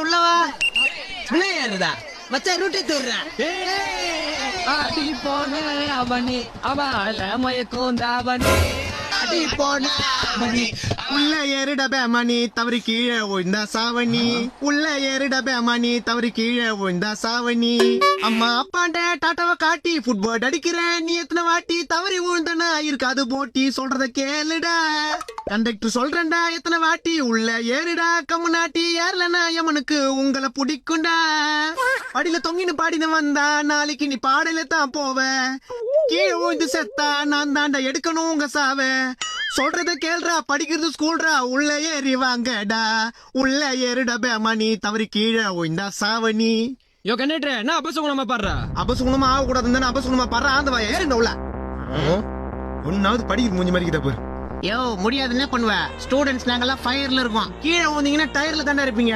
உள்ளவா விளையாடுறதா மச்சா ரூட்டை தூடுறான். அடி போன அவனே அவள மயக்கோந்தாவனே அடி போன அவனே உள்ள ஏறிடபே மணி தவறி கீழே ஓய்ந்தா சாவணி. உள்ள ஏறிடபே மணி தவறி கீழே ஓய்ந்தா சாவணி. அம்மா அப்பாண்ட டாட்டாவை காட்டி ஃபுட்பால் அடிக்கிறேன். நீ எத்தனை வாட்டி தவறி விழுந்தனா இருக்காது போட்டி சொல்றத கேளுடா. கண்டக்டர் சொல்றேன்டா எத்தனை வாட்டி உள்ள ஏறிடா. கம்மு நாட்டி ஏறலனா எமனுக்கு உங்களை பிடிக்கும்டா. படியில தொங்கின்னு பாடின வந்தா நாளைக்கு நீ பாடல தான் போவ. கீழே விழுந்து செத்தா நான் தாண்டா எடுக்கணும் உங்க சாவ. சொல்றத கேள்றா படிக்கிறது ஸ்கூல்ரா. உள்ள ஏறி வாங்கடா. உள்ள ஏறிடா மணி தவறி கீழே ஓய்ந்தா சாவணி. யோ கண்டக்டர் என்ன அபசகுணமா பாடுறா? அபசகுணமா ஆக கூடாதுன்னு அபசகுணமா பாடுறா. அந்த வாய ஏறிண்ட உள்ள ஒன்னாவது படிக்கிற மூஞ்சி மாதிரி கிட்ட போய். யோ முடியாதுன்னு பண்ணுவ. ஸ்டூடெண்ட்ஸ் நாங்கெல்லாம் ஃபயர்ல இருக்கோம். கீழே வந்தீங்கன்னா டயர்ல தானே இருப்பீங்க.